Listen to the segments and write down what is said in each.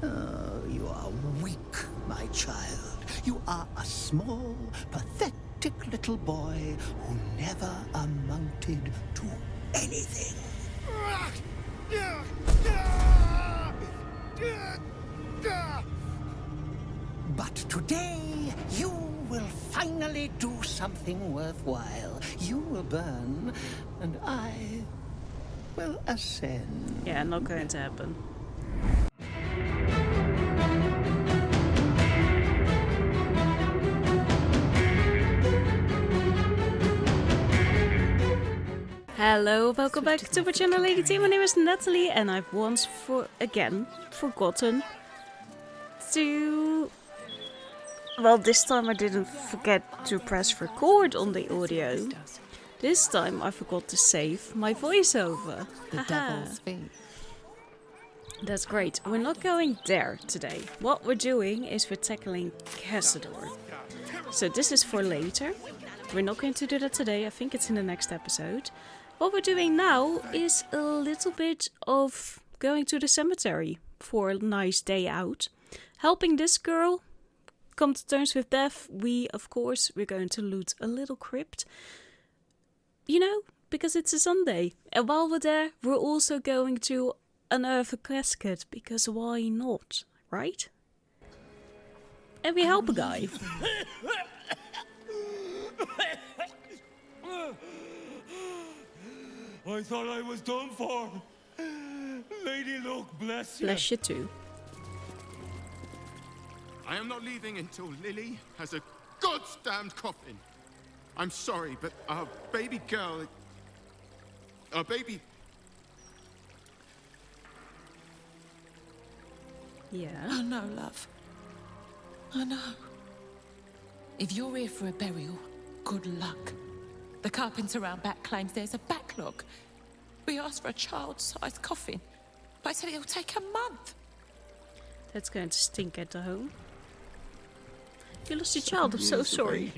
Oh, you are weak, my child. You are a small, pathetic little boy who never amounted to anything. But today, you will finally do something worthwhile. You will burn, and I will ascend. Yeah, not going to happen. Hello, welcome back to my channel, Lady T. My name is Nathalie, and I've once forgotten to... Well, this time I didn't forget to press record on the audio. This time I forgot to save my voiceover. The devil's feet. That's great. We're not going there today. What we're doing is we're tackling Cazador. So this is for later. We're not going to do that today. I think it's in the next episode. What we're doing now is a little bit of going to the cemetery for a nice day out. Helping this girl come to terms with death. We're going to loot a little crypt. You know, because it's a Sunday. And while we're there, we're also going to unearth a casket. Because why not, right? And we help a guy. I thought I was done for. Lady Luck, bless you. Bless you too. I am not leaving until Lily has a goddamned coffin. I'm sorry, but our baby girl... Our baby... Yeah. Oh no, love. I know. If you're here for a burial, good luck. The carpenter around back claims there's a backlog. We asked for a child-sized coffin, but I said it'll take a month. That's going to stink at the home. You lost your child, I'm so sorry.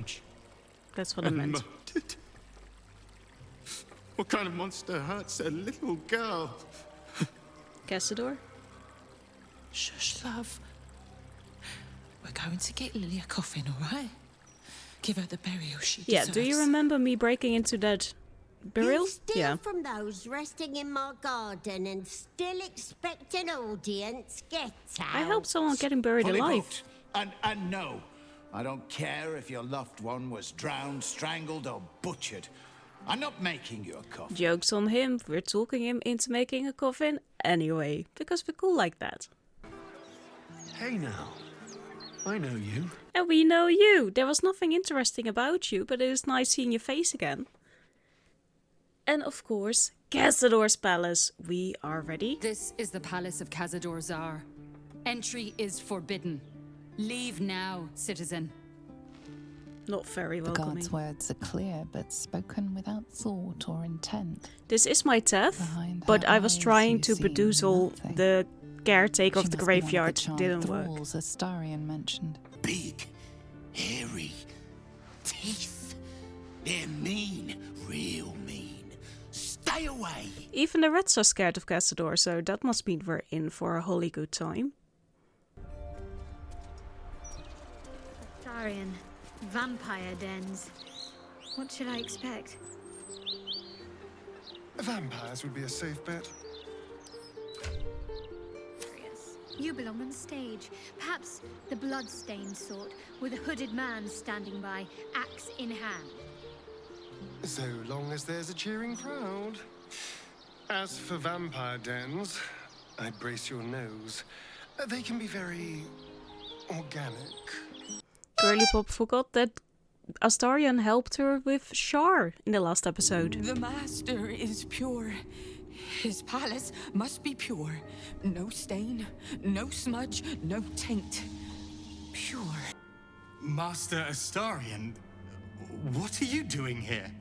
That's what I meant. Murdered? What kind of monster hurts a little girl? Cazador? Shush, love. We're going to get Lily a coffin, all right? Give her the burial she deserves. Yeah, do you remember me breaking into that burial? You steal Yeah. from those resting in my garden and still expect an audience. Get out. I helped someone getting buried Fully alive. booked. And no, I don't care if your loved one was drowned, strangled, or butchered. I'm not making you a coffin. Joke's on him. We're talking him into making a coffin anyway. Because we're cool like that. Hey now, I know you. And we know you. There was nothing interesting about you, but it is nice seeing your face again. And of course, Cazador's palace. We are ready. This is the palace of Cazador Zar. Entry is forbidden. Leave now, citizen. Not very The welcoming. guard's words are clear, but spoken without thought or intent. This is my Teth, Behind but her I was eyes trying you to see bedizzle nothing. the caretaker She of the must be one graveyard. charmed Didn't work. thralls Astarion mentioned. Big, hairy, teeth. They're mean, real mean. Stay away. Even the rats are scared of Cazador, so that must mean we're in for a holy good time. Astarion, vampire dens. What should I expect? Vampires would be a safe bet. You belong on stage. Perhaps the blood-stained sort, with a hooded man standing by, axe in hand. So long as there's a cheering crowd. As for vampire dens, I'd brace your nose. They can be very organic. Girly Pop forgot that Astarion helped her with Shar in the last episode. The master is pure. His palace must be pure. No stain, no smudge, no taint. Pure. Master Astarion, what are you doing here?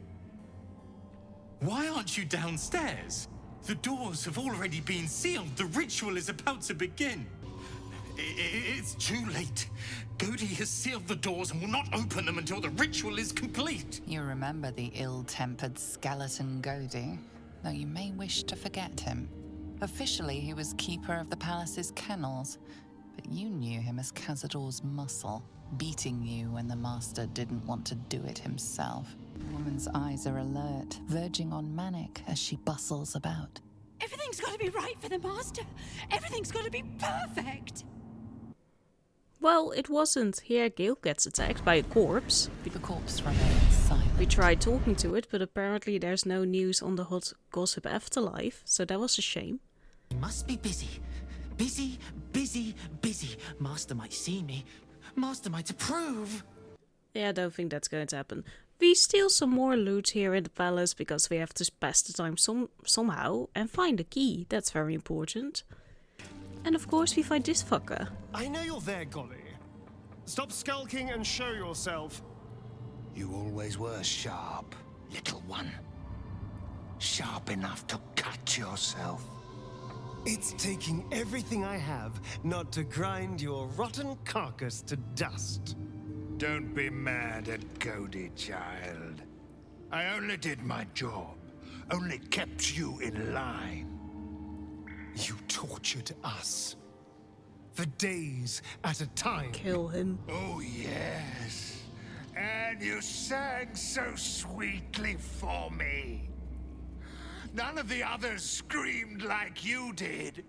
Why aren't you downstairs? The doors have already been sealed. The ritual is about to begin. It's too late. Godi has sealed the doors and will not open them until the ritual is complete. You remember the ill-tempered skeleton Godi, though you may wish to forget him. Officially, he was keeper of the palace's kennels, but you knew him as Cazador's muscle, beating you when the Master didn't want to do it himself. The woman's eyes are alert, verging on manic as she bustles about. Everything's got to be right for the Master. Everything's got to be perfect. Well, it wasn't. Here Gale gets attacked by a corpse. The corpse remains silent. We tried talking to it, but apparently there's no news on the hot gossip afterlife, so that was a shame. I must be busy. Busy, busy, busy. Master might see me. Master might approve. Yeah, I don't think that's going to happen. We steal some more loot here in the palace because we have to pass the time somehow and find the key. That's very important. And of course we find this fucker. I know you're there, Golly. Stop skulking and show yourself. You always were sharp, little one. Sharp enough to cut yourself. It's taking everything I have not to grind your rotten carcass to dust. Don't be mad at Cody, child. I only did my job. Only kept you in line. You tortured us. For days at a time. Kill him. Oh, yes. And you sang so sweetly for me. None of the others screamed like you did.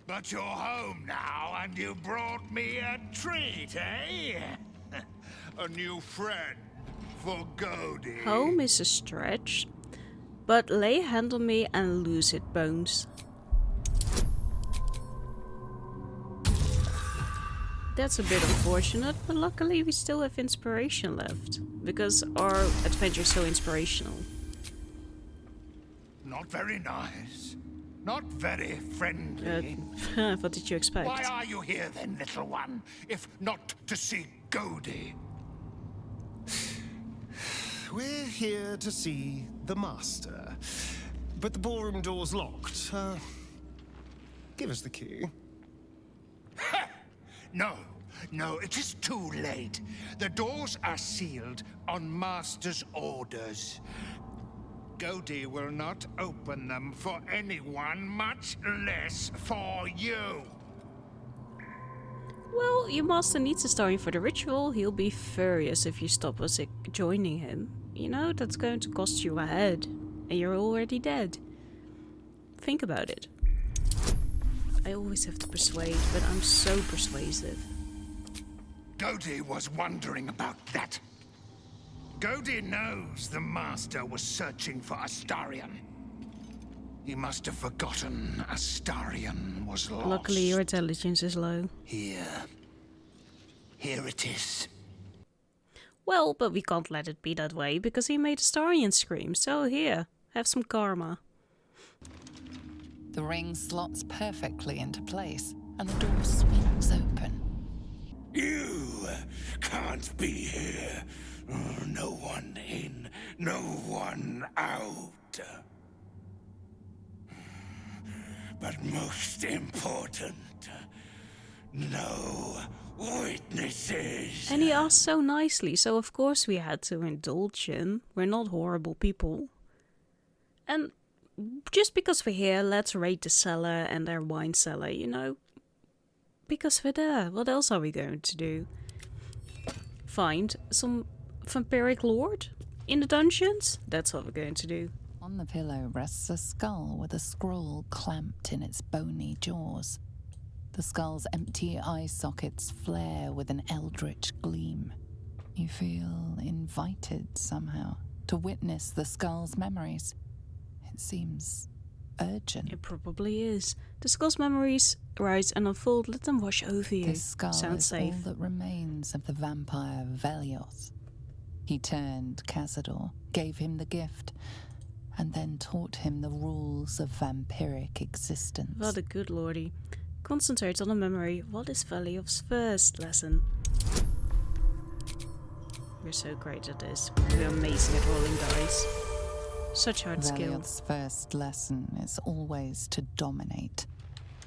But you're home now, and you brought me a treat, eh? A new friend for Cody. Home is a stretch, but lay hand on me and lose it, Bones. That's a bit unfortunate, but luckily we still have inspiration left, because our adventure is so inspirational. Not very nice. Not very friendly. What did you expect? Why are you here then, little one, if not to see Cody? We're here to see the Master. But the ballroom door's locked. Give us the key. No, it is too late. The doors are sealed on Master's orders. Cody will not open them for anyone, much less for you. Well, your master needs Astarion for the ritual. He'll be furious if you stop us joining him. You know, that's going to cost you a head. And you're already dead. Think about it. I always have to persuade, but I'm so persuasive. Cody was wondering about that. Cody knows the Master was searching for Astarion. He must have forgotten Astarion was lost. Luckily, your intelligence is low. Here it is. Well, but we can't let it be that way, because he made Astarion scream. So here, have some karma. The ring slots perfectly into place, and the door swings open. You can't be here. No one in, no one out. But most important, no witnesses. And he asked so nicely, so of course we had to indulge him. We're not horrible people. And just because we're here, let's raid the cellar and their wine cellar, you know? Because we're there. What else are we going to do? Find some vampiric lord in the dungeons? That's what we're going to do. On the pillow rests a skull with a scroll clamped in its bony jaws. The skull's empty eye sockets flare with an eldritch gleam. You feel invited somehow to witness the skull's memories. It seems urgent. It probably is. The skull's memories rise and unfold. Let them wash over you. This skull Sounds is safe. all that remains of the vampire Velios. He turned Cazador, gave him the gift, and then taught him the rules of vampiric existence. What a good lordy. Concentrate on the memory. What is Velios' first lesson? We're so great at this. We're amazing at rolling dice. Such hard skill. Velios' first lesson is always to dominate.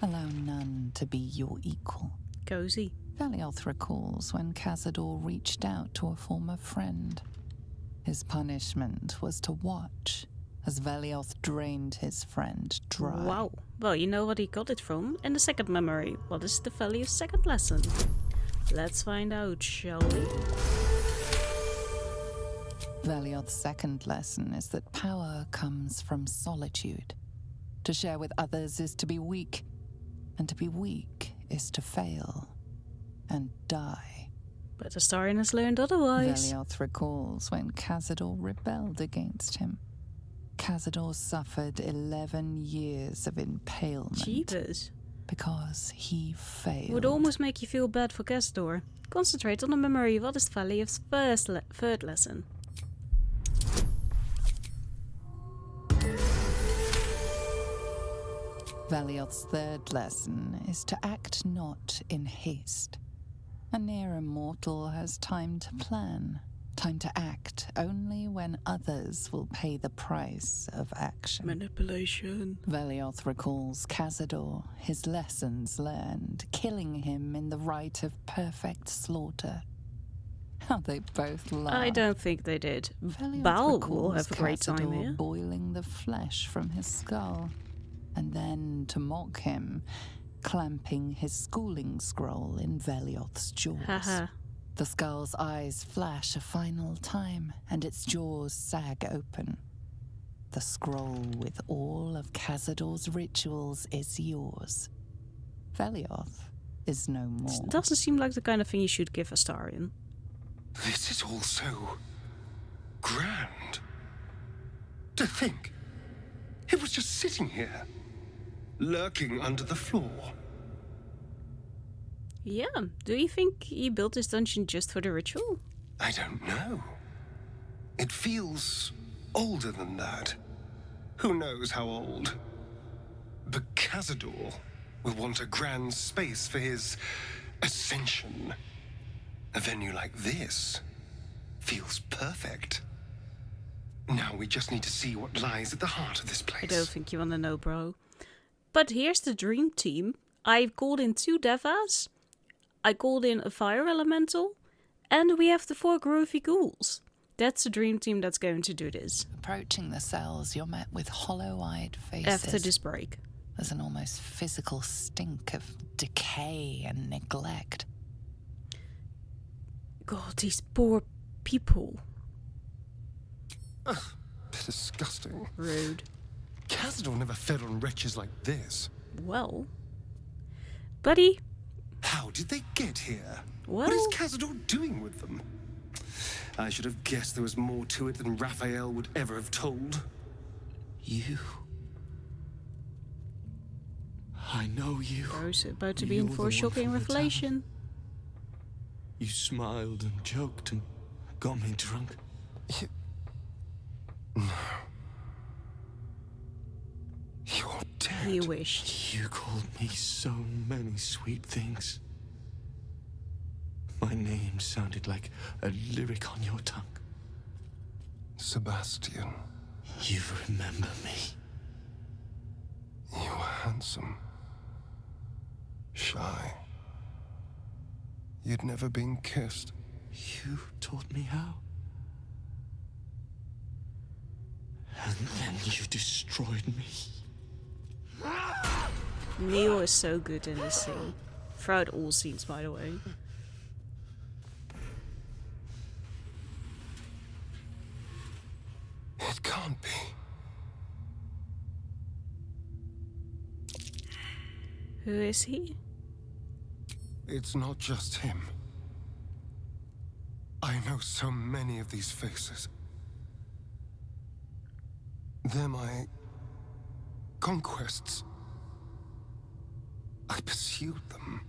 Allow none to be your equal. Cozy. Velioth recalls when Cazador reached out to a former friend. His punishment was to watch as Velioth drained his friend dry. Wow. Well, you know what he got it from in the second memory. What is the Valley's second lesson? Let's find out, shall we? Velioth's second lesson is that power comes from solitude. To share with others is to be weak, and to be weak is to fail and die. But Astarion has learned otherwise. Velioth recalls when Cazador rebelled against him. Cazador suffered 11 years of impalement. Jeepers. Because he failed. Would almost make you feel bad for Cazador. Concentrate on the memory. What is Valiev's third lesson? Velioth's third lesson is to act not in haste. A near immortal has time to plan, time to act only when others will pay the price of action. Manipulation. Velioth recalls Cazador, his lessons learned, killing him in the rite of perfect slaughter. How they both laugh. I don't think they did. Velioth Bal will recalls have a great time Cazador here. boiling the flesh from his skull, and then, to mock him, clamping his schooling scroll in Velioth's jaws. Haha. The skull's eyes flash a final time, and its jaws sag open. The scroll with all of Cazador's rituals is yours. Velioth is no more. Doesn't seem like the kind of thing you should give Astarion. This is all so grand. To think, it was just sitting here, lurking under the floor. Yeah, do you think he built this dungeon just for the ritual? I don't know. It feels older than that. Who knows how old? But Cazador will want a grand space for his Ascension. A venue like this feels perfect. Now we just need to see what lies at the heart of this place. I don't think you want to know, bro. But here's the dream team. I've called in 2 Devas. I called in a fire elemental. And we have the 4 groovy ghouls. That's the dream team that's going to do this. Approaching the cells, you're met with hollow-eyed faces. After this break. There's an almost physical stink of decay and neglect. God, these poor people. Ugh, they're disgusting. Rude. Cazador never fed on wretches like this. Well. Buddy. How did they get here? Well. What is Cazador doing with them? I should have guessed there was more to it than Raphael would ever have told. You. I know you. Bro's about to be in for a shocking revelation. You smiled and joked and got me drunk. No. You're dead. He wished. You called me so many sweet things. My name sounded like a lyric on your tongue. Sebastian. You remember me. You were handsome. Shy. You'd never been kissed. You taught me how. And then you destroyed me. Neil is so good in this scene. Throughout all scenes, by the way. It can't be. Who is he? It's not just him. I know so many of these faces. They're my conquests. I pursued them,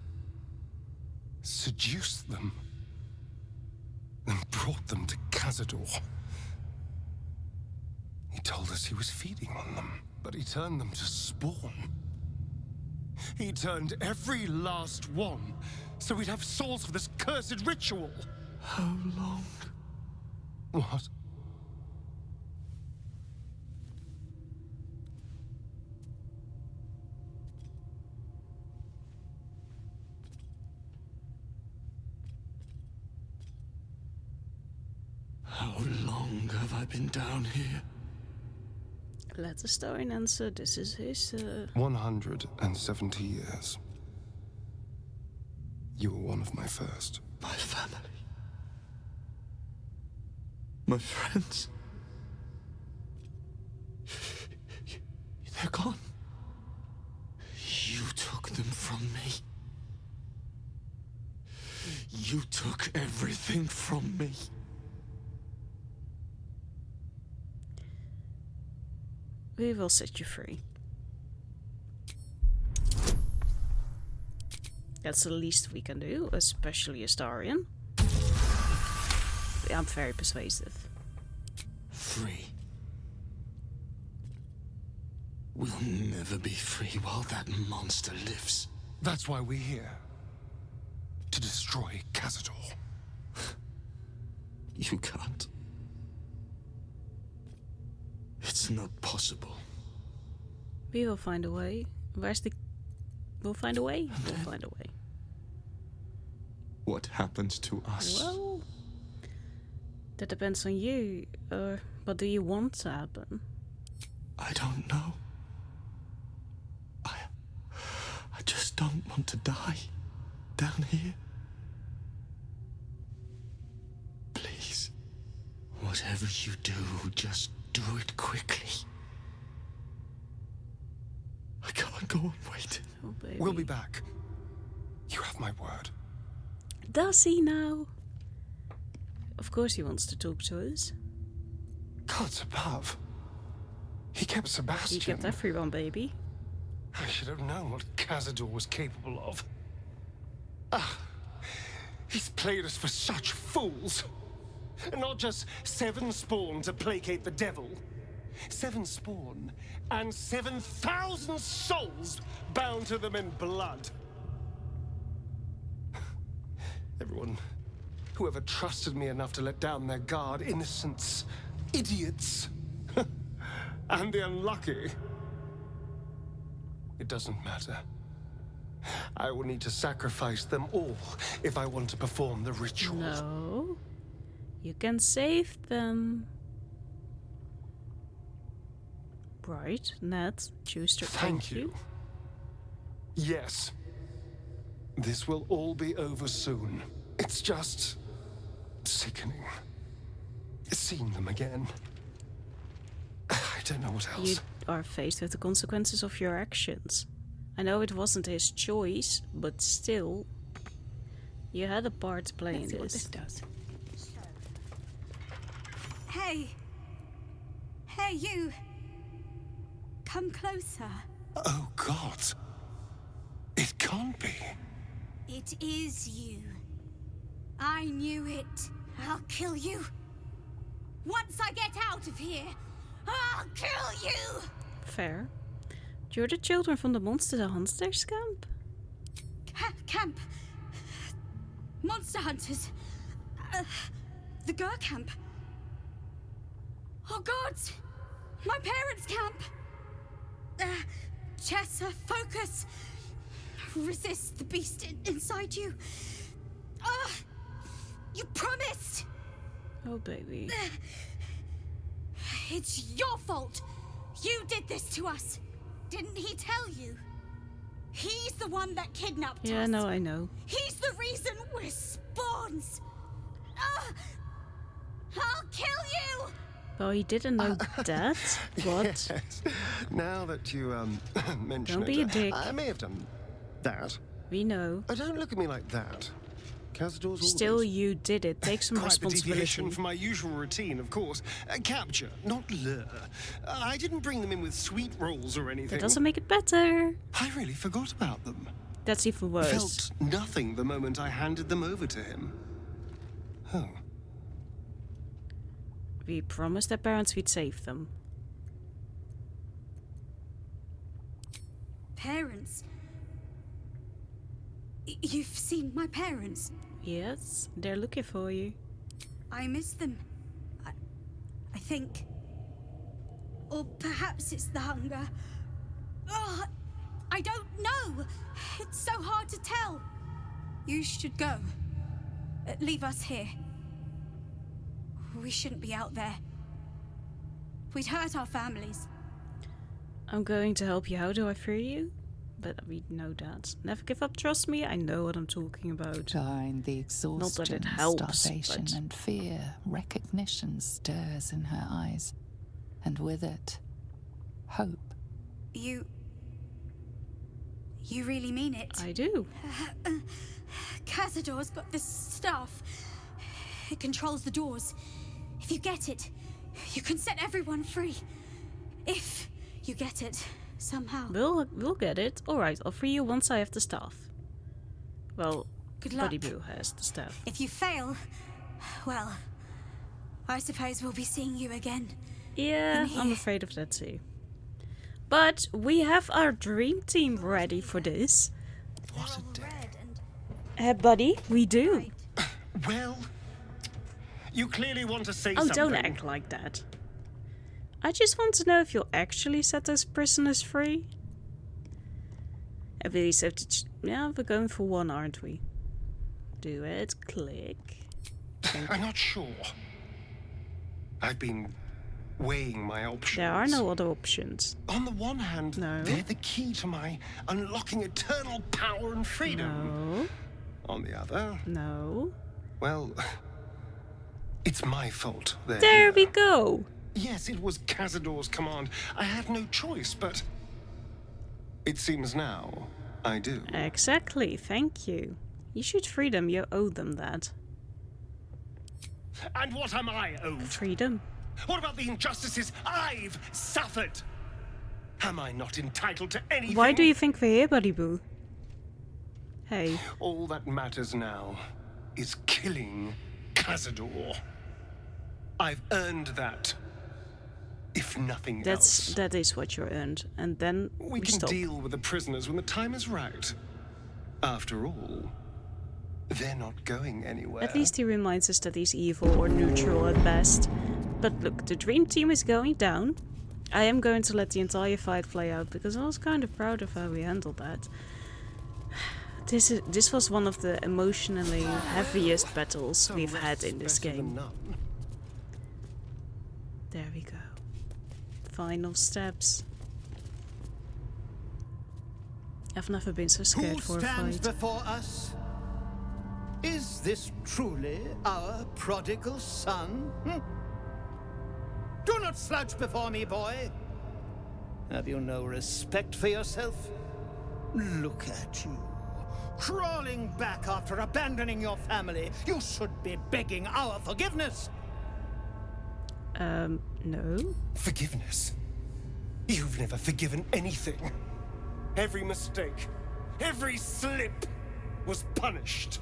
seduced them, then brought them to Cazador. He told us he was feeding on them, but he turned them to spawn. He turned every last one, so we'd have souls for this cursed ritual. How long? What? How long have I been down here? Let Astarion answer. This is his... 170 years. You were one of my first. My family. My friends. They're gone. You took them from me. You took everything from me. We will set you free. That's the least we can do, especially Astarion. I'm very persuasive. Free. We'll never be free while that monster lives. That's why we're here. To destroy Cazador. You can't. It's not possible. We will find a way. Where's the... We'll find a way? We'll find a way. What happens to us? Well... That depends on you. What do you want to happen? I don't know. I just don't want to die down here. Please. Whatever you do, just do it quickly. I can't go on waiting. Oh, baby. We'll be back. You have my word. Does he now? Of course he wants to talk to us. Gods above. He kept Sebastian. He kept everyone, baby. I should have known what Cazador was capable of. He's played us for such fools. Not just 7 spawn to placate the devil. 7 spawn and 7,000 souls bound to them in blood. Everyone, whoever trusted me enough to let down their guard, innocents, idiots, and the unlucky. It doesn't matter. I will need to sacrifice them all if I want to perform the ritual. No. You can save them. Right, Nat, choose to thank you. Yes. This will all be over soon. It's just sickening. Seeing them again. I don't know what else. You are faced with the consequences of your actions. I know it wasn't his choice, but still, you had a part to play in this. What this does. Hey! Hey, you! Come closer. Oh, God. It can't be. It is you. I knew it. I'll kill you. Once I get out of here, I'll kill you! Fair. You're the children from the Monster Hunters camp? Camp. Monster Hunters. The Gur camp. Oh, gods! My parents' camp! Chessa, focus! Resist the beast inside you. You promised! Oh, baby. It's your fault. You did this to us. Didn't he tell you? He's the one that kidnapped us. Yeah, no, I know. He's the reason we're spawns. I'll kill you! Well, he didn't know that. What? Yes. Now that you mention Don't be it, a dick. I may have done that. We know. Don't look at me like that. Cazador's Still, orders. you did it. Take some Quite the responsibility. deviation from my usual routine, of course. Capture, not lure. I didn't bring them in with sweet rolls or anything. That doesn't make it better. I really forgot about them. That's even worse. Felt nothing the moment I handed them over to him. Oh. We promised their parents we'd save them. Parents? You've seen my parents? Yes, they're looking for you. I miss them. I think. Or perhaps it's the hunger. I don't know. It's so hard to tell. You should go. Leave us here. We shouldn't be out there. We'd hurt our families. I'm going to help you. How do I free you? But we know that. Never give up, trust me. I know what I'm talking about. Behind the exhaustion, helps, starvation, but... and fear, recognition stirs in her eyes. And with it, hope. You really mean it? I do. Cazador's got this staff. It controls the doors. If you get it, you can set everyone free. If you get it, somehow. We'll get it. Alright, I'll free you once I have the staff. Well, Good luck. Buddy Boo has the staff. If you fail, well, I suppose we'll be seeing you again. Yeah, I'm afraid of that too. But we have our dream team ready for this. What a day. Buddy, we do. Well, you clearly want to say Oh, something. don't act like that. I just want to know if you'll actually set those prisoners free. At least have to yeah, we're going for one, aren't we? Do it. Click. I'm not sure. I've been weighing my options. There are no other options. On the one hand, No. they're the key to my unlocking eternal power and freedom. No. On the other, No. well, it's my fault. There we go. Yes, it was Cazador's command. I had no choice, but it seems now I do. Exactly. Thank you. You should free them. You owe them that. And what am I owed? Freedom. What about the injustices I've suffered? Am I not entitled to anything? Why do you think we're here, Buddy Boo? Hey. All that matters now is killing Cazador. I've earned that. If nothing else. That is what you earned. And then we can stop. deal with the prisoners when the time is right. After all, they're not going anywhere. At least he reminds us that he's evil or neutral at best. But look, the dream team is going down. I am going to let the entire fight play out because I was kind of proud of how we handled that. This was one of the emotionally heaviest battles we've had in this game. There we go. Final steps. I've never been so scared for a Who stands fight. before us? Is this truly our prodigal son? Do not slouch before me, boy. Have you no respect for yourself? Look at you. Crawling back after abandoning your family. You should be begging our forgiveness. No. Forgiveness? You've never forgiven anything. Every mistake, every slip was punished.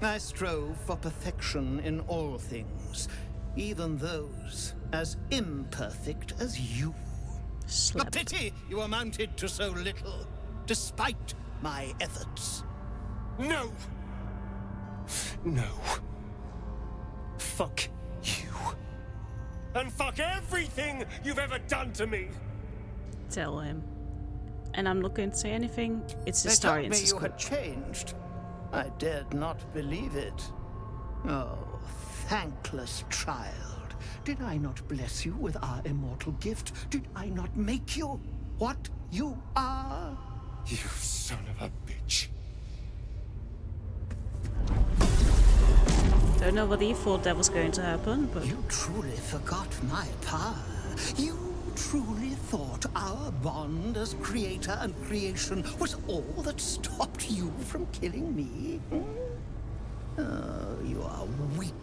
I strove for perfection in all things, even those as imperfect as you. Slept. A pity you amounted to so little, despite my efforts. No! No. Fuck you. And fuck everything you've ever done to me! Tell him. And I'm not going to say anything. It's They told me Astarion's you had script. changed. I dared not believe it. Oh, thankless child. Did I not bless you with our immortal gift? Did I not make you what you are? You son of a bitch. Don't know whether you thought that was going to happen, but... You truly forgot my power. You truly thought our bond as creator and creation was all that stopped you from killing me? Oh, you are weak,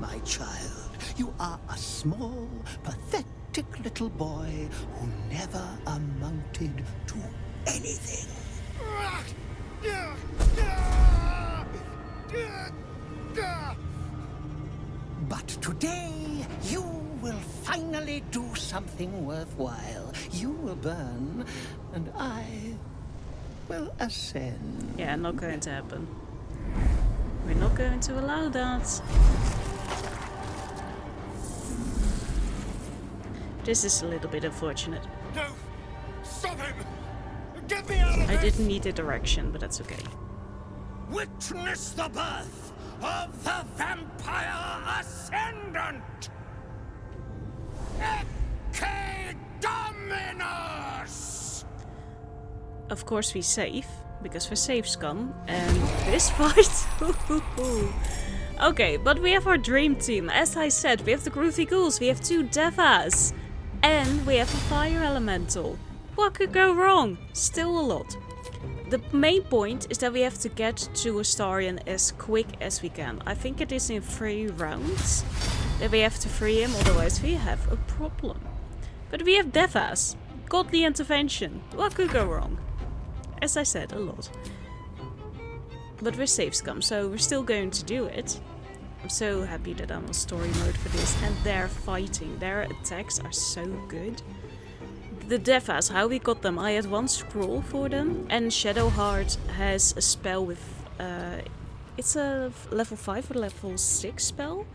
my child. You are a small, pathetic little boy who never amounted to anything. But today, you will finally do something worthwhile. You will burn, and I will ascend. Yeah, not going to happen. We're not going to allow that. This is a little bit unfortunate. No! Stop him! Get me out of I this! didn't need a direction, but that's okay. Witness the birth of the Vampire Ascendant! Ecce Dominus! of course we save, because we're save scum, and this fight... Okay, but we have our dream team. As I said, we have the Groovy Ghouls, we have 2 Devas, and we have a Fire Elemental. What could go wrong? Still a lot. The main point is that we have to get to Astarion as quick as we can. I think it is in 3 rounds that we have to free him, otherwise we have a problem. But we have Devas. Godly intervention. What could go wrong? As I said, a lot. But we're safe scum, so we're still going to do it. I'm so happy that I'm on story mode for this. And they're fighting. Their attacks are so good. The Devas, how we got them. I had 1 scroll for them. And Shadowheart has a spell with... it's a level 5 or level 6 spell.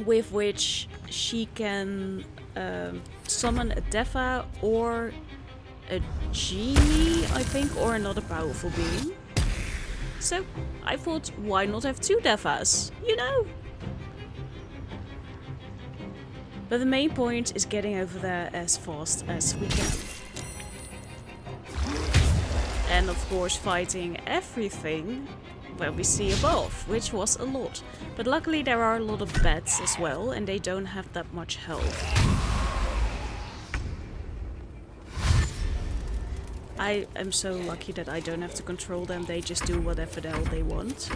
With which she can summon a Deva or a genie, I think, or another powerful being. So I thought, why not have 2 Devas? You know? But the main point is getting over there as fast as we can. And of course fighting everything where we see above, which was a lot. But luckily there are a lot of bats as well, and they don't have that much health. I am so lucky that I don't have to control them, they just do whatever the hell they want.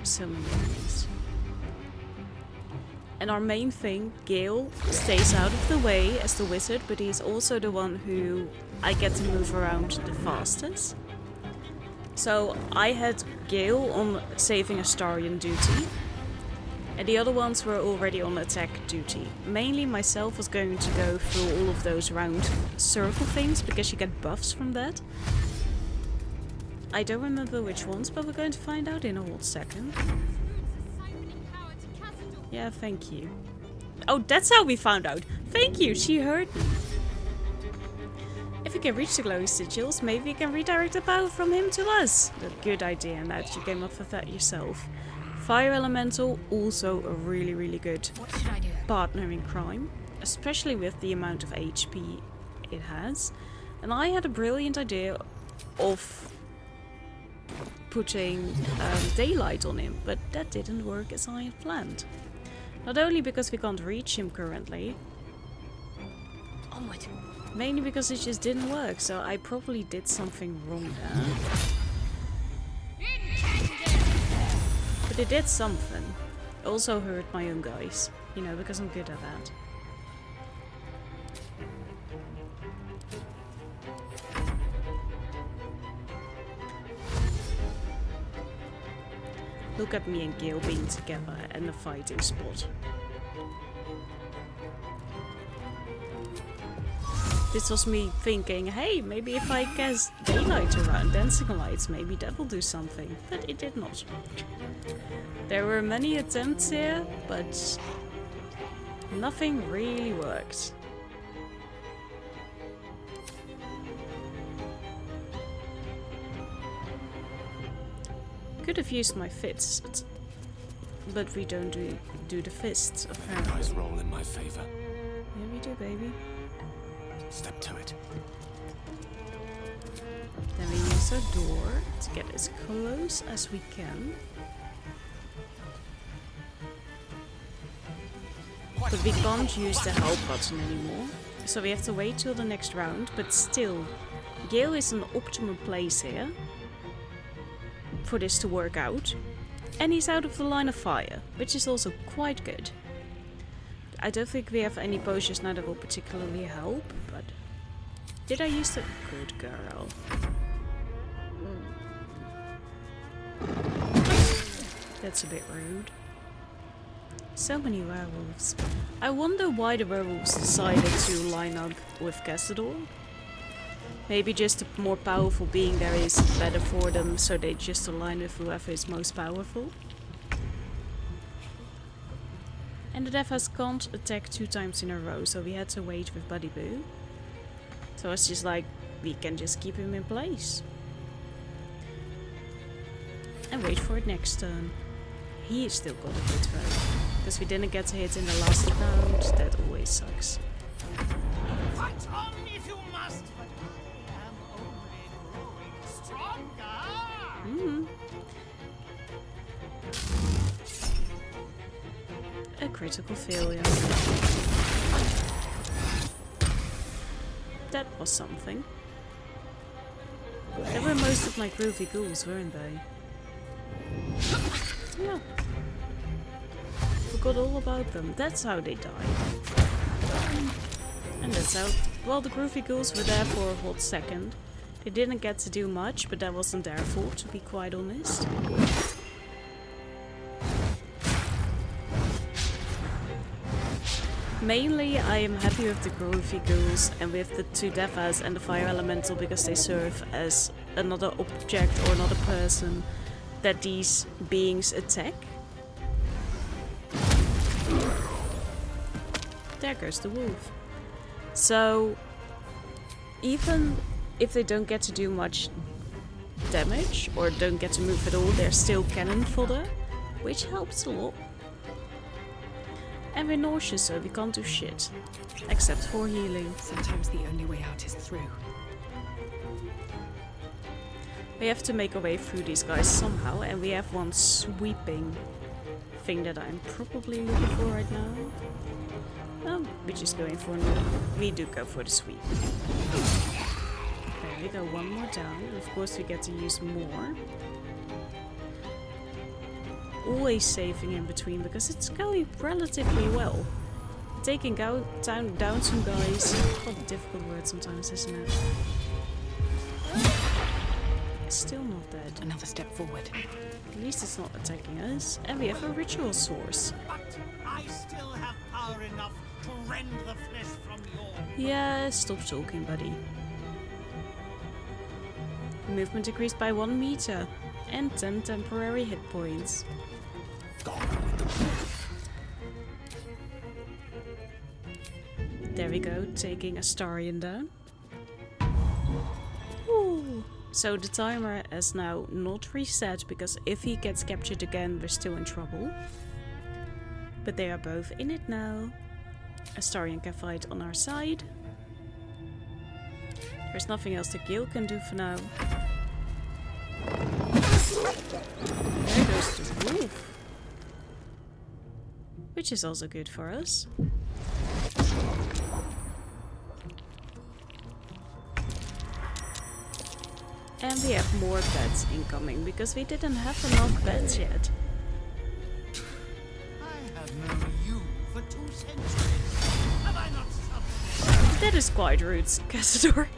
So many enemies. And our main thing, Gale, stays out of the way as the wizard, but he's also the one who I get to move around the fastest. So I had Gale on saving Astarion duty, and the other ones were already on attack duty. Mainly myself was going to go through all of those round circle things, because you get buffs from that. I don't remember which ones, but we're going to find out in a hot second. Yeah, thank you. Oh, that's how we found out. Thank you, she heard me. If we can reach the glowing sigils, maybe we can redirect the power from him to us. A good idea, and that you came up with that yourself. Fire Elemental, also a really, really good partner in crime. Especially with the amount of HP it has. And I had a brilliant idea of putting daylight on him, but that didn't work as I had planned. Not only because we can't reach him currently, mainly because it just didn't work, so I probably did something wrong there. But it did something. Also hurt my own guys, you know, because I'm good at that. Look at me and Gale being together in the fighting spot. This was me thinking, hey, maybe if I cast daylight around, dancing lights, maybe that will do something. But it did not. There were many attempts here, but nothing really worked. Could have used my fists, but we don't do the fists apparently. Dice roll in my favor. Yeah, we do, baby. Step to it. Then we use our door to get as close as we can. But we can't use the help button anymore, so we have to wait till the next round. But still, Gale is an optimum place here for this to work out, and he's out of the line of fire, which is also quite good. I don't think we have any potions now that will particularly help, but did I use the good girl? That's a bit rude. So many werewolves. I wonder why the werewolves decided to line up with Cazador. Maybe just a more powerful being there is better for them, so they just align with whoever is most powerful. And the Devas can't attack 2 times in a row, so we had to wait with Buddy Boo. So it's just like, we can just keep him in place. And wait for it next turn. He still got a hit though, because we didn't get to hit in the last round. That always sucks. critical failure. That was something. They were most of my groovy ghouls, weren't they? Yeah. Forgot all about them. That's how they died. And that's how... Well, the groovy ghouls were there for a hot second. They didn't get to do much, but that wasn't their fault, to be quite honest. Mainly, I am happy with the groovy ghouls and with the two devas and the fire elemental because they serve as another object or another person that these beings attack. There goes the wolf. So, even if they don't get to do much damage or don't get to move at all, they're still cannon fodder, which helps a lot. And we're nauseous, so we can't do shit. Except for healing. Sometimes the only way out is through. We have to make our way through these guys somehow, and we have one sweeping thing that I'm probably looking for right now. Oh, we're just going for another. We do go for the sweep. There we go, one more down. Of course we get to use more. Always saving in between because it's going relatively well. Taking down some guys. Quite a difficult word sometimes, isn't it? Still not dead. Another step forward. At least it's not attacking us. And we have a ritual source. But I still have power enough to rend the flesh from your... Yeah, stop talking, buddy. Movement decreased by 1 meter. And 10 temporary hit points. There we go, taking Astarion down. Ooh. So the timer is now not reset because if he gets captured again, we're still in trouble. But they are both in it now. Astarion can fight on our side. There's nothing else that Gil can do for now. There goes the wolf. Which is also good for us. And we have more beds incoming because we didn't have enough beds yet. I have known you for 2 centuries. Have I not suffered? That is quite rude, Cassador.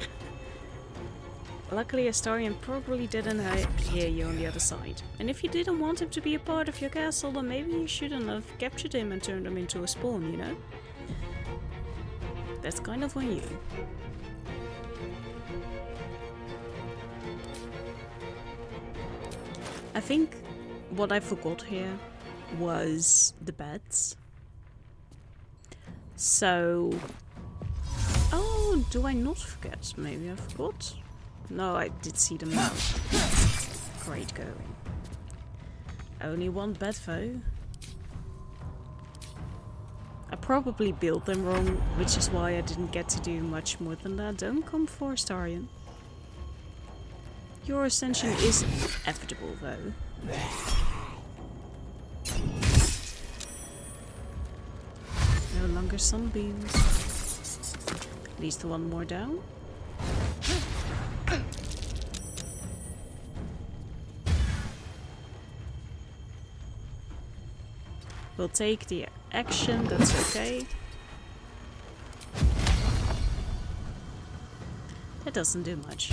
Luckily, Astarion probably didn't hear you on the other side. And if you didn't want him to be a part of your castle, then maybe you shouldn't have captured him and turned him into a spawn, you know? That's kind of on you. I think what I forgot here was the beds. So... Oh, do I not forget? Maybe I forgot. No, I did see them now. Great going. Only 1 bed though. I probably built them wrong, which is why I didn't get to do much more than that. Don't come for Astarion. Your ascension is inevitable though. No longer sunbeams. At least 1 more down. We'll take the action, that's okay. That doesn't do much.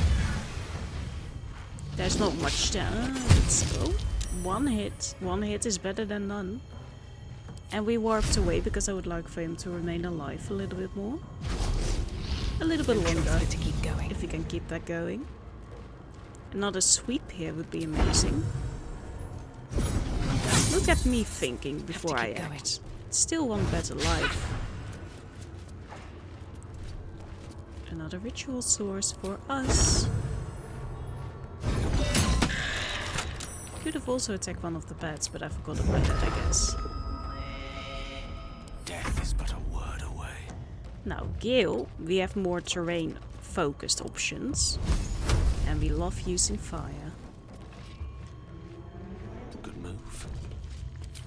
There's not much down. Let's go. 1 hit. 1 hit is better than none. And we warped away because I would like for him to remain alive a little bit more. A little bit longer. To keep going. If we can keep that going. Another sweep here would be amazing. Look at me thinking before I act. Still 1 bed alive. Another ritual source for us. Could have also attacked 1 of the beds, but I forgot about that, I guess. Death is but a word away. Now, Gale, we have more terrain-focused options. And we love using fire. Good move.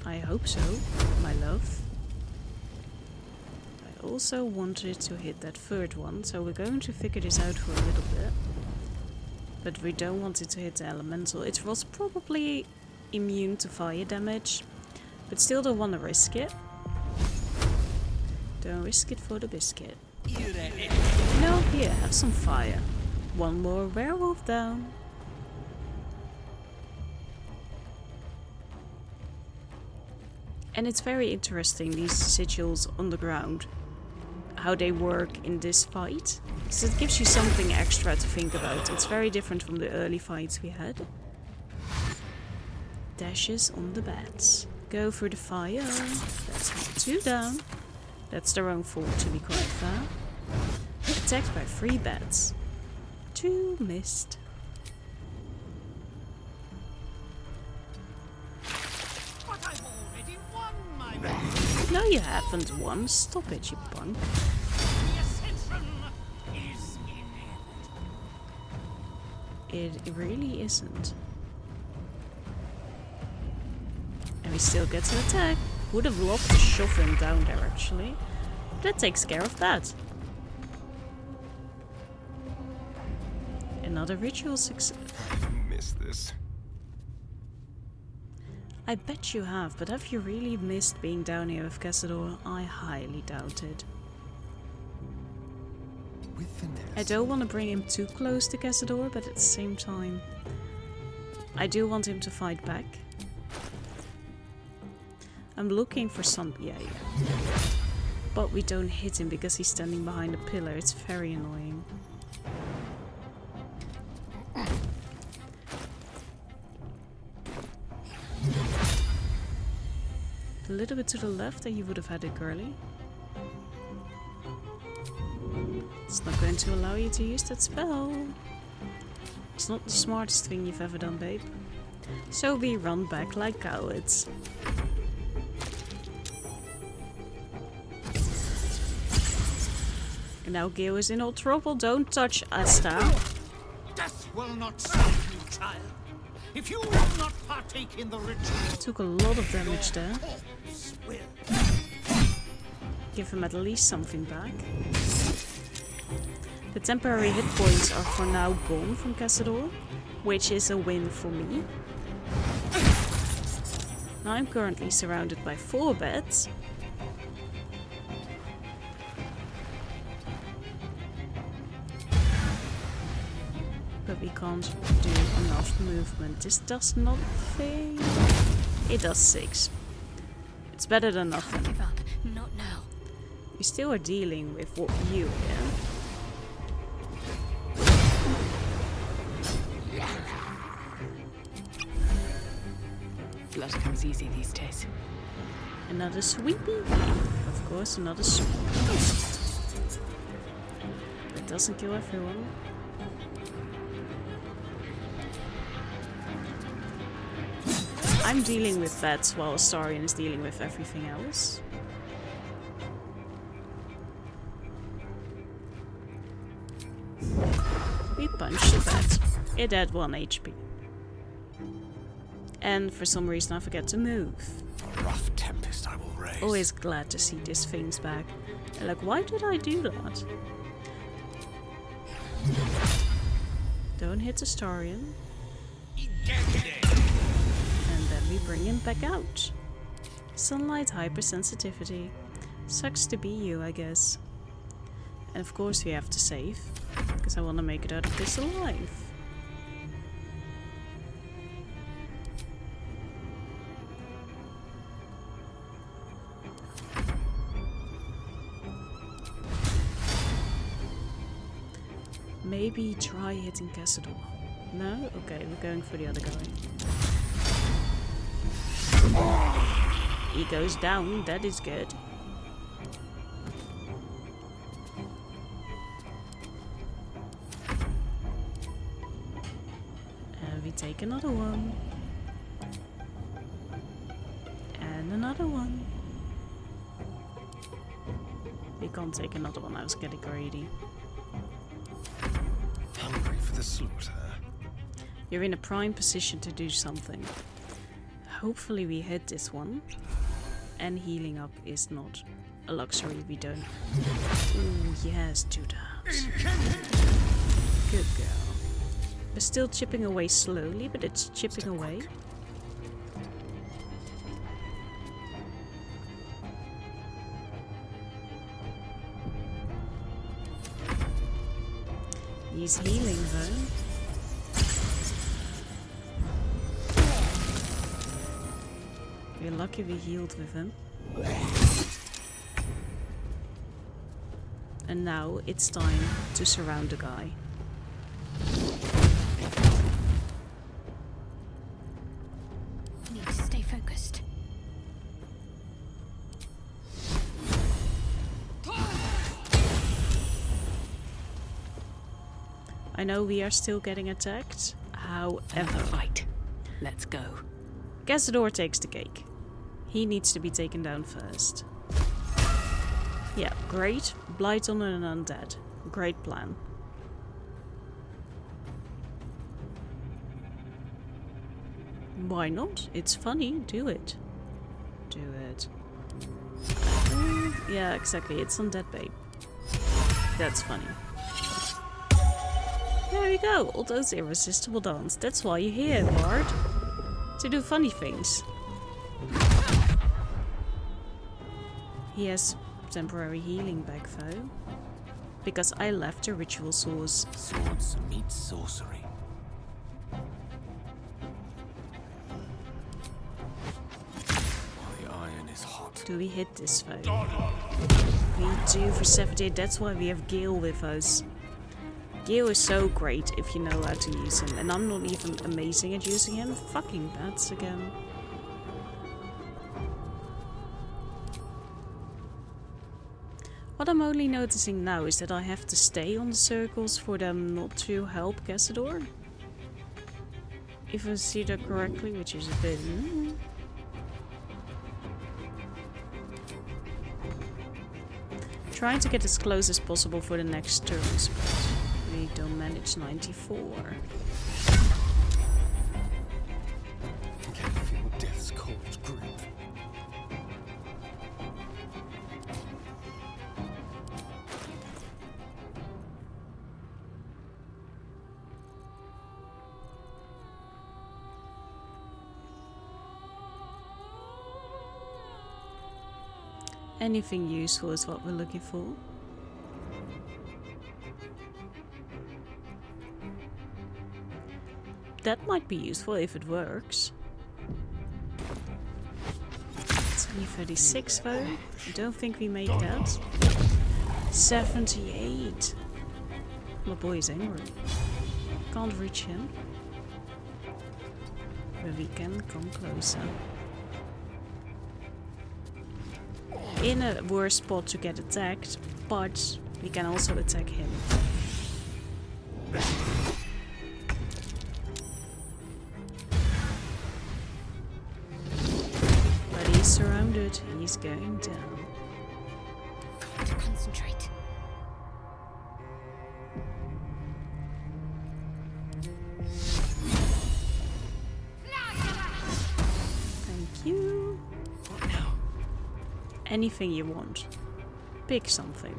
I hope so, my love. also wanted to hit that third one, so we're going to figure this out for a little bit. But we don't want it to hit the elemental. It was probably immune to fire damage, but still don't want to risk it. Don't risk it for the biscuit. No, here, have some fire. One more werewolf down. And it's very interesting, these sigils on the ground, how they work in this fight. So it gives you something extra to think about. It's very different from the early fights we had. Dashes on the bats. Go for the fire. That's 2 down. That's their own fault, to be quite fair. Attacked by 3 bats. 2 missed. No, you haven't won. Stop it, you punk. It really isn't. And we still get to attack. Would have loved to shove him down there, actually. That takes care of that. Another ritual success. Miss this. I bet you have, but have you really missed being down here with Cazador? I highly doubt it. I don't want to bring him too close to Cazador, but at the same time, I do want him to fight back. I'm looking for some... yeah. But we don't hit him because he's standing behind a pillar. It's very annoying. A little bit to the left and you would have had a girly. It's not going to allow you to use that spell. It's not the smartest thing you've ever done, babe. So we run back like cowards. And now Gil is in all trouble. Don't touch Asta. Death will not save you, child. If you will not partake in the ritual, took a lot of damage there. Give him at least something back. The temporary hit points are for now gone from Cazador, which is a win for me. Now I'm currently surrounded by 4 beds. But we can't do enough movement. This does nothing. It does 6. It's better than nothing. Give up. Not now. We still are dealing with what you hear. Blood comes easy these days. Another sweepy. Of course, another sweep. It doesn't kill everyone. I'm dealing with that while Astarion is dealing with everything else. We punched the bat. It had 1 HP. And for some reason I forget to move. A rough tempest I will raise. Always glad to see these things back. And like, why did I do that? Don't hit Astarion. And then we bring him back out. Sunlight hypersensitivity. Sucks to be you, I guess. And of course we have to save. Because I want to make it out of this alive. Maybe try hitting Cazador. No? Okay, we're going for the other guy. He goes down, that is good. And we take another one. And another one. We can't take another one, I was getting greedy. Hungry for the slaughter. You're in a prime position to do something. Hopefully we hit this one. And healing up is not a luxury we don't. Ooh, yes, do that. Good girl. We're still chipping away slowly, but it's chipping away. He's healing though. We're lucky we healed with him. And now it's time to surround the guy. Need to stay focused. I know we are still getting attacked. However, Fight. Let's go. Cazador takes the cake. He needs to be taken down first. Yeah, great. Blight on an undead. Great plan. Why not? It's funny. Do it. Do it. Yeah, exactly. It's undead, babe. That's funny. There we go. All those irresistible dance. That's why you're here, Bard. To do funny things. He has temporary healing back though. Because I left a ritual source. Swords meet sorcery. While the iron is hot. Do we hit this though? We do for 70. That's why we have Gale with us. Gale is so great if you know how to use him. And I'm not even amazing at using him. Fucking bats again. What I'm only noticing now is that I have to stay on the circles for them not to help Cazador. If I see that correctly, which is a bit... Trying to get as close as possible for the next turns, but we don't manage 94. I can feel death's cold grip. Anything useful is what we're looking for. That might be useful if it works. It's only 36 though. I don't think we make that. 78. My boy is angry. Can't reach him. But we can come closer. In a worse spot to get attacked, but we can also attack him. But he's surrounded, he's going down. Got to concentrate. Thank you. What now? Anything you want. Pick something.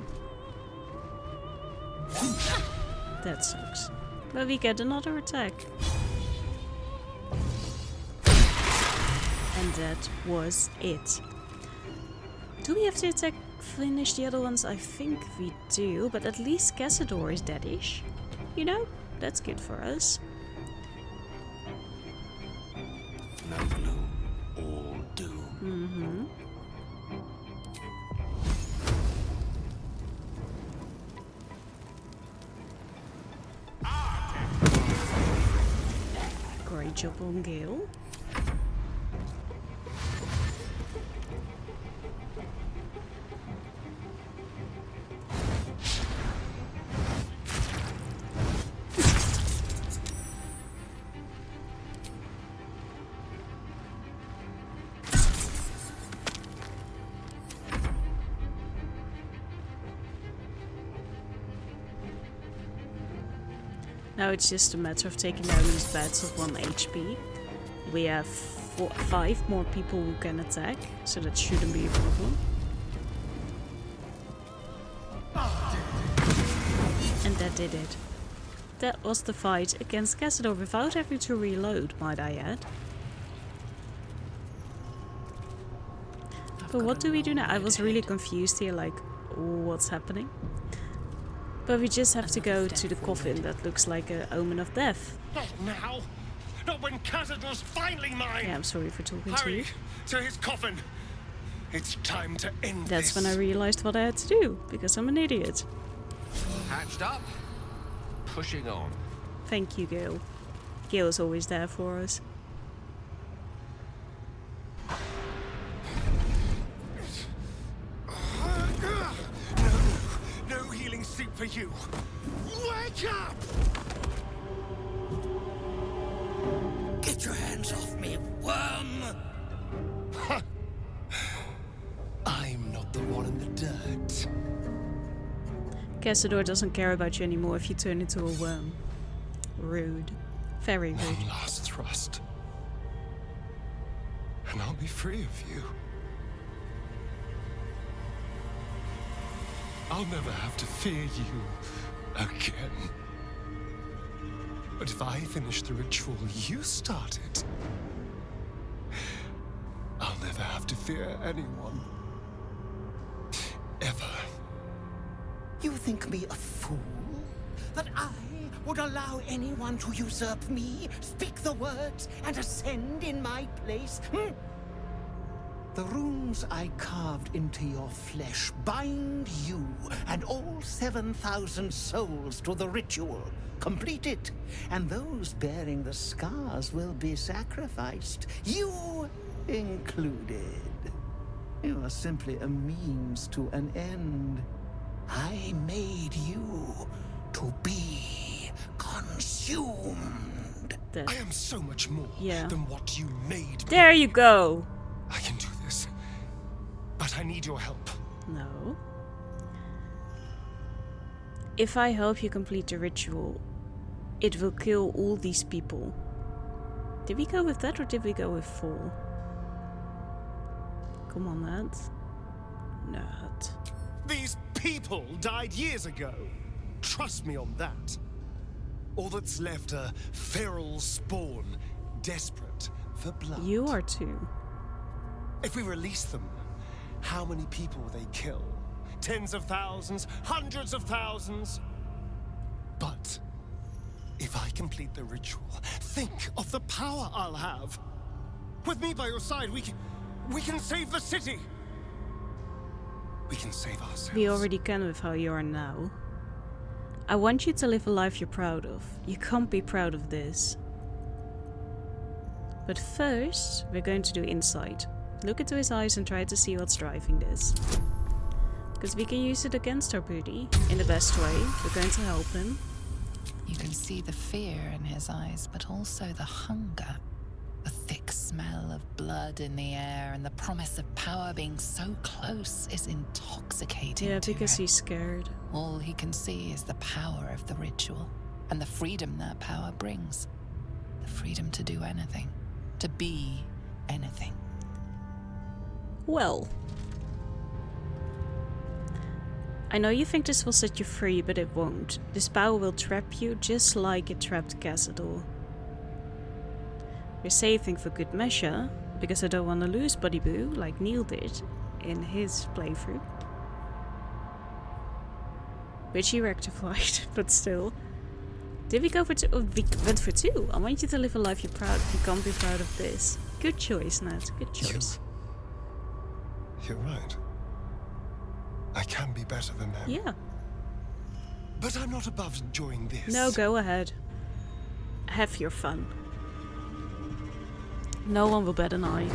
That sucks. But we get another attack. And that was it. Do we have to finish the other ones? I think we do, but at least Cazador is deadish. You know, that's good for us. No gloom, all doom. Mm-hmm. Great job on Gale. Now it's just a matter of taking down these bats of 1 HP. We have 5 more people who can attack, so that shouldn't be a problem. that did it. That was the fight against Cazador without having to reload, might I add. But what do we do now? I was really confused here, like, what's happening? But we just have to go to the coffin that looks like an omen of death. Not now! Not when Cazador's finally mine! Yeah, I'm sorry for talking to you. Hurry to his coffin! It's time to end That's this. when I realized what I had to do, because I'm an idiot. Hatched up, pushing on. Thank you, Gale. Gale is always there for us. No healing soup for you. Wake up! Get your hands off me, worm! I'm not the one in the dirt. Cazador doesn't care about you anymore if you turn into a worm. Rude. Very rude. One last thrust. And I'll be free of you. I'll never have to fear you again. But if I finish the ritual you started, I'll never have to fear anyone. Ever. You think me a fool? That I would allow anyone to usurp me, speak the words, and ascend in my place? The runes I carved into your flesh bind you and all 7,000 souls to the ritual. Complete it, and those bearing the scars will be sacrificed, you included. You are simply a means to an end. I made you to be consumed. I am so much more than what you made me. There you go. I can do this, but I need your help. No. If I help you complete the ritual, it will kill all these people. Did we go with that or did we go with 4? Come on, lad. Nerd. These people died years ago. Trust me on that. All that's left are feral spawn, desperate for blood. You are too. If we release them, how many people will they kill? Tens of thousands, hundreds of thousands? But if I complete the ritual, think of the power I'll have. With me by your side, we can save the city. We can save ourselves. We already can with how you are now. I want you to live a life you're proud of. You can't be proud of this. But first, we're going to do insight. Look into his eyes and try to see what's driving this. Because we can use it against our booty in the best way. We're going to help him. You can see the fear in his eyes, but also the hunger. The thick smell of blood in the air and the promise of power being so close is intoxicating. Yeah, because he's scared. All he can see is the power of the ritual and the freedom that power brings. The freedom to do anything, to be anything. Well, I know you think this will set you free, but it won't. This power will trap you just like it trapped Cazador. We're saving for good measure, because I don't want to lose Buddy Boo like Neil did in his playthrough. Which he rectified, but still. Did we go for 2? Oh, we went for 2. I want you to live a life you're proud of. You can't be proud of this. Good choice, Nat. Good choice. You're right. I can be better than them. Yeah. But I'm not above enjoying this. No, go ahead. Have your fun. No one will bat an eye.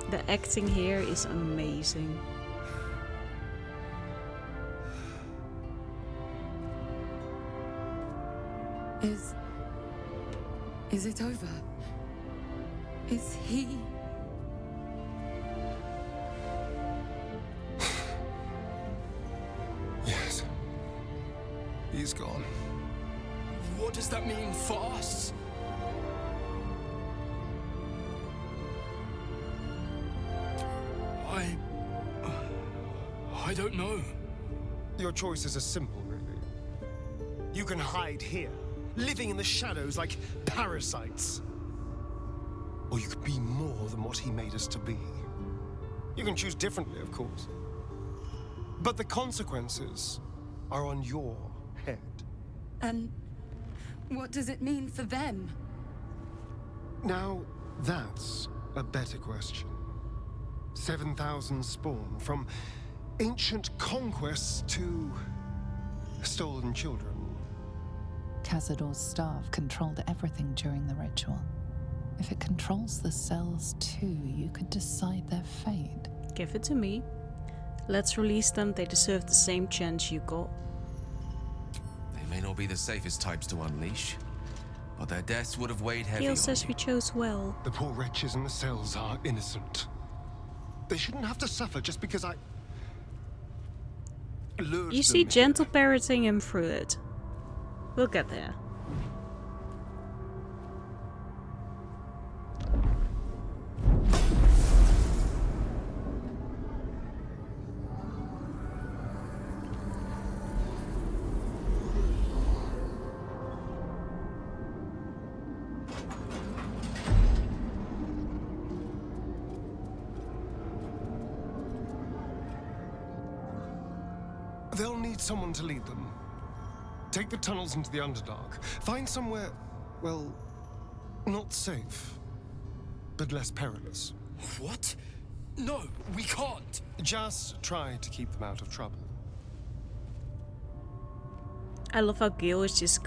The acting here is amazing. Is it over? Is he... Yes. He's gone. What does that mean for us? I don't know. Your choices are simple, really. You can hide here, living in the shadows like parasites. Or you could be more than what he made us to be. You can choose differently, of course. But the consequences are on your head. And what does it mean for them? Now, that's a better question. 7,000 spawn, from ancient conquests to stolen children. Cazador's staff controlled everything during the ritual. If it controls the cells too, you could decide their fate. Give it to me. Let's release them. They deserve the same chance you got. They may not be the safest types to unleash, but their deaths would have weighed heavy on Gil says you. we chose well. The poor wretches in the cells are innocent. They shouldn't have to suffer just because I lured You see them gentle parroting him through it. We'll get there. They'll need someone to lead them. Take the tunnels into the Underdark. Find somewhere, well, not safe, but less perilous. What? No, we can't. Just try to keep them out of trouble. I love how Gil is just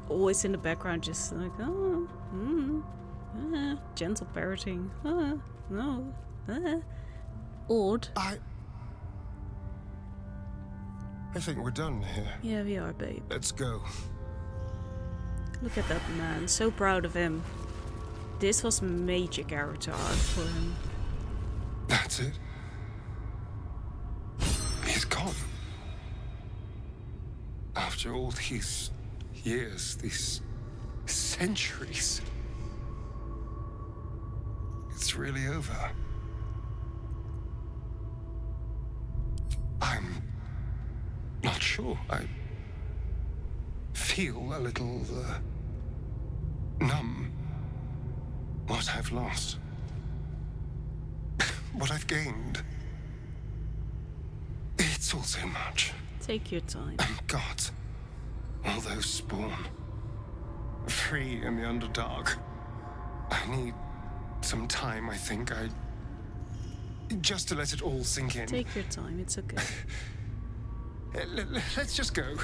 always in the background, just like, oh, gentle parroting. No. Odd. I think we're done here. Yeah, we are, babe. Let's go. Look at that man. So proud of him. This was major character arc for him. That's it. He's gone. After all these years, these centuries. It's really over. I'm not sure. I feel a little numb. What I've lost. What I've gained. It's all so much. Take your time. And God, all those spawn. Free in the Underdark. I need some time, I think. Just to let it all sink in. Take your time, it's okay. Let's just go.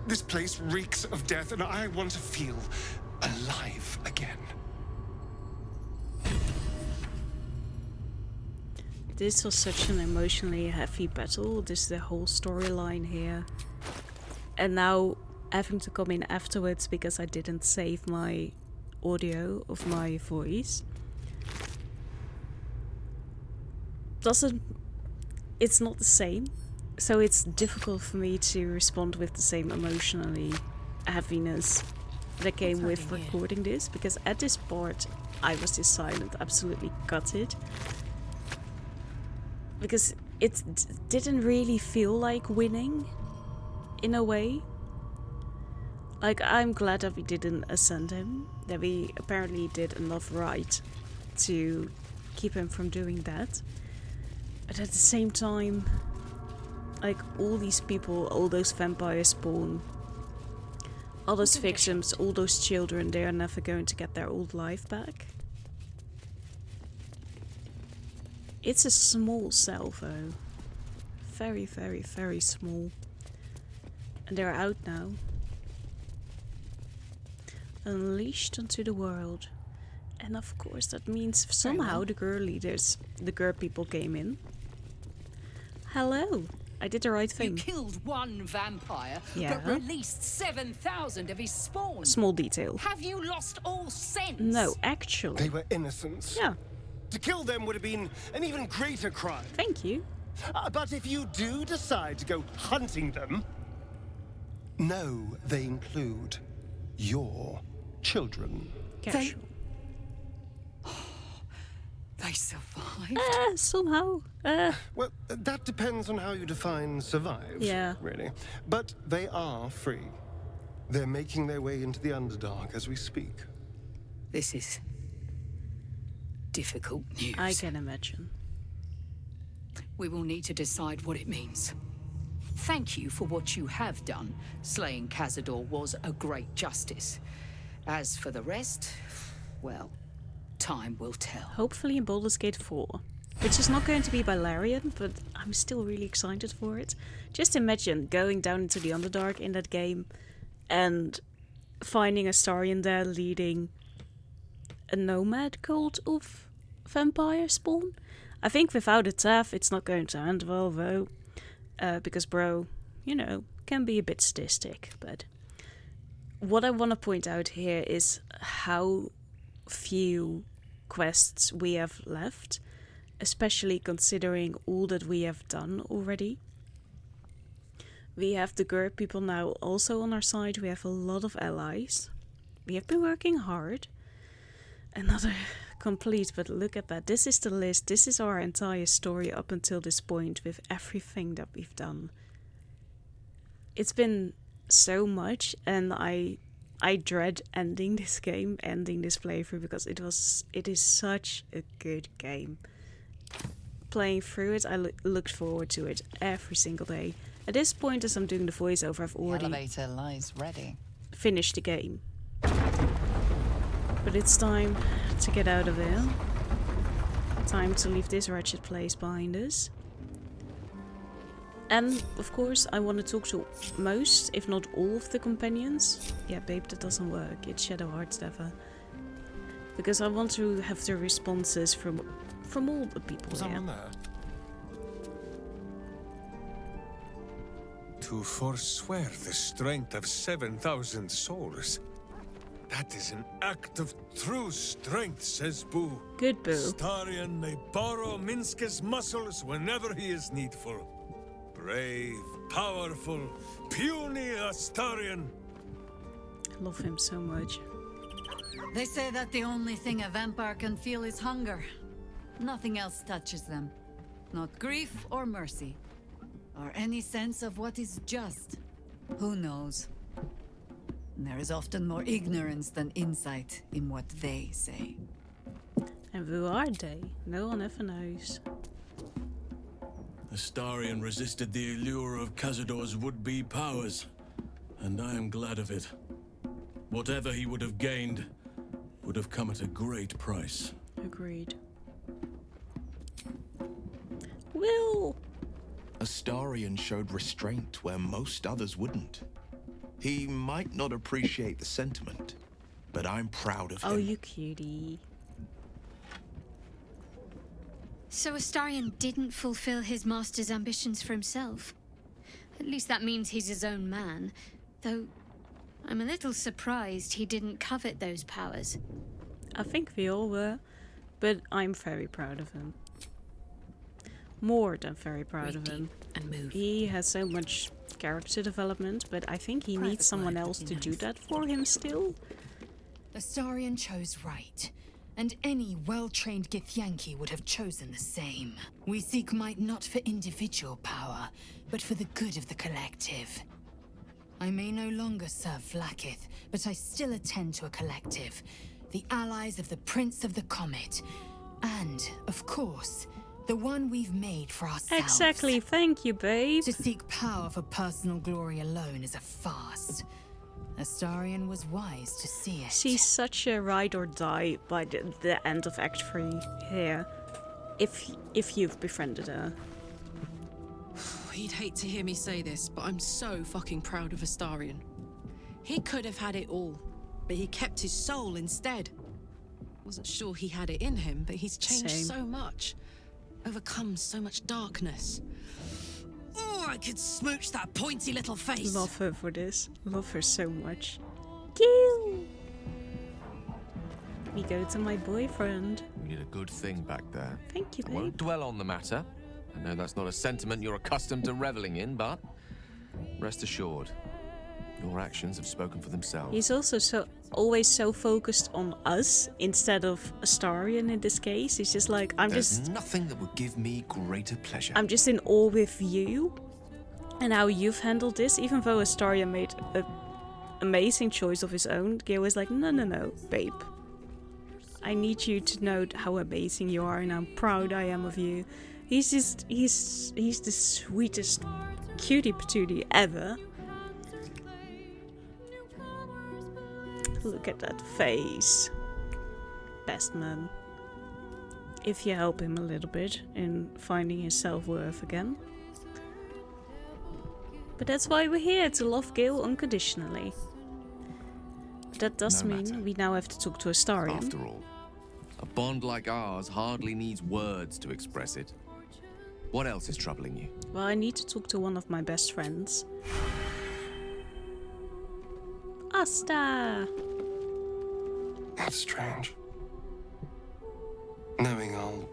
This place reeks of death, and I want to feel alive again. This was such an emotionally heavy battle. This is the whole storyline here. And now having to come in afterwards because I didn't save my audio of my voice. It's not the same. So it's difficult for me to respond with the same emotionally heaviness that came with recording this, because at this part I was just silent, absolutely gutted. Because it didn't really feel like winning, in a way. Like, I'm glad that we didn't ascend him, that we apparently did enough right to keep him from doing that. But at the same time, like, all these people, all those vampires spawn, all those victims, all those children, they are never going to get their old life back. It's a small salvo. Very, very, very small. And they're out now. Unleashed onto the world. And of course that means somehow the girl people came in. Hello. I did the right thing. You killed one vampire, Yeah. but released 7,000 of his spawn. Small detail. Have you lost all sense? No, actually. They were innocents. Yeah. To kill them would have been an even greater crime. Thank you. But if you do decide to go hunting them, know they include your children. Casual. They survived? Somehow. Well, that depends on how you define survive. Yeah. Really. But they are free. They're making their way into the Underdark as we speak. This is difficult news. I can imagine. We will need to decide what it means. Thank you for what you have done. Slaying Cazador was a great justice. As for the rest, well, time will tell. Hopefully in Baldur's Gate 4. Which is not going to be by Larian, but I'm still really excited for it. Just imagine going down into the Underdark in that game and finding Astarion there leading a nomad cult of vampire spawn. I think without a Taff it's not going to end well though. Because bro, you know, can be a bit sadistic. But what I want to point out here is how few quests we have left, especially considering all that we have done already. We have the GURP people now also on our side. We have a lot of allies. We have been working hard. Another complete, but look at that. This is the list. This is our entire story up until this point with everything that we've done. It's been so much, and I dread ending this game, ending this playthrough, because it is such a good game. Playing through it, I looked forward to it every single day. At this point, as I'm doing the voiceover, I've already Elevator lies ready. finished the game. But it's time to get out of here. Time to leave this wretched place behind us. And, of course, I want to talk to most, if not all, of the companions. Yeah, babe, that doesn't work. It's Shadow Hearts, Deva. Because I want to have the responses from all the people here. Someone there? To forswear the strength of 7,000 souls. That is an act of true strength, says Boo. Good, Boo. Astarion may borrow Minska's muscles whenever he is needful. Brave, powerful, puny Astarion. I love him so much. They say that the only thing a vampire can feel is hunger. Nothing else touches them. Not grief or mercy. Or any sense of what is just. Who knows? There is often more ignorance than insight in what they say. And who are they? No one ever knows. Astarion resisted the allure of Cazador's would-be powers, and I am glad of it. Whatever he would have gained would have come at a great price. Agreed. Wyll! Astarion showed restraint where most others wouldn't. He might not appreciate the sentiment, but I'm proud of him. Oh, you cutie. So Astarion didn't fulfill his master's ambitions for himself. At least that means he's his own man. Though, I'm a little surprised he didn't covet those powers. I think we all were, but I'm very proud of him. More than very proud of him. And move. He has so much character development, but I think he needs someone else to do that for him still. Astarion chose right, and any well-trained Githyanki would have chosen the same. We seek might not for individual power, but for the good of the collective. I may no longer serve Vlaakith, but I still attend to a collective, the allies of the Prince of the Comet, and, of course, the one we've made for ourselves. Exactly, thank you, babe. To seek power for personal glory alone is a farce. Astarion was wise to see it. She's such a ride or die by the end of Act 3 here, if you've befriended her. He'd hate to hear me say this, but I'm so fucking proud of Astarion. He could have had it all, but he kept his soul instead. Wasn't sure he had it in him, but he's changed Same. so much. Overcome so much darkness. Oh, I could smooch that pointy little face. Love her for this. Love her so much. Kill! We go to my boyfriend. You did a good thing back there. Thank you, I won't babe. dwell on the matter. I know that's not a sentiment you're accustomed to reveling in, but rest assured, your actions have spoken for themselves. He's also always so focused on us instead of Astarion in this case. He's just like, There's nothing that would give me greater pleasure. I'm just in awe with you and how you've handled this. Even though Astarion made an amazing choice of his own, Gil was like, no, babe. I need you to know how amazing you are and how proud I am of you. He's the sweetest cutie patootie ever. Look at that face. Best man. If you help him a little bit in finding his self-worth again. But that's why we're here, to love Gil unconditionally. But that does mean we now have to talk to Astarion. After all, a bond like ours hardly needs words to express it. What else is troubling you? Well, I need to talk to one of my best friends. Asta! That's strange. Knowing I'll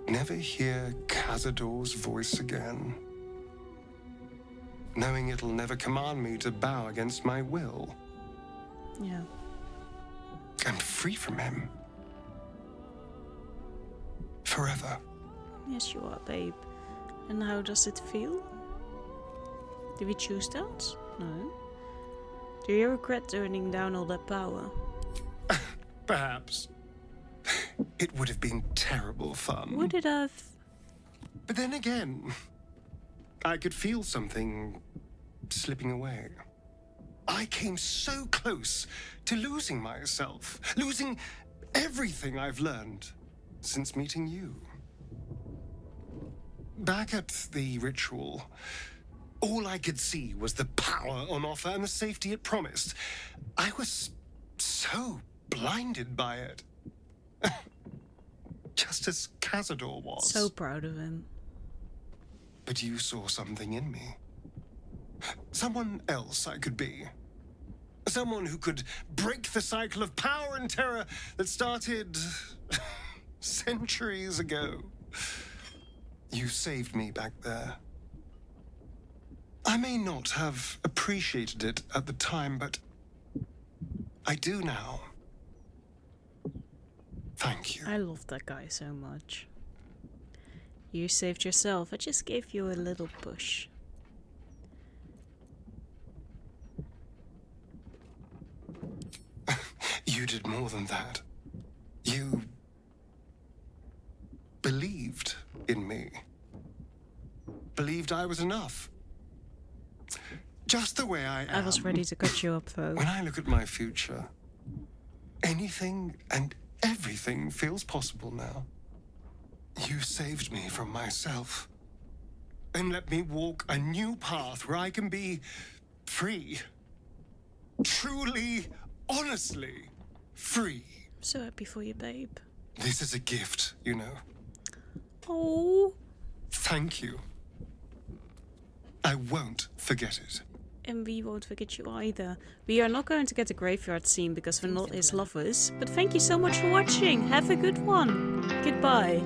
never hear Cazador's voice again. Knowing it'll never command me to bow against my will. Yeah. I'm free from him. Forever. Yes, you are, babe. And how does it feel? Did we choose that? No. Do you regret turning down all that power? Perhaps. It would have been terrible fun. Would it have? But then again, I could feel something slipping away. I came so close to losing myself, losing everything I've learned since meeting you. Back at the ritual, all I could see was the power on offer and the safety it promised. I was so blinded by it. Just as Cazador was. So proud of him. But you saw something in me. Someone else I could be. Someone who could break the cycle of power and terror that started centuries ago. You saved me back there. I may not have appreciated it at the time, but I do now. Thank you. I love that guy so much. You saved yourself. I just gave you a little push. You did more than that. You believed in me. Believed I was enough. Just the way I am. I was ready to cut you up, though. When I look at my future, anything and everything feels possible now. You saved me from myself. And let me walk a new path where I can be free. Truly, honestly free. I'm so happy for you, babe. This is a gift, you know. Oh. Thank you. I won't forget it. And we won't forget you either. We are not going to get the graveyard scene because we're not his lovers. But thank you so much for watching. Have a good one. Goodbye.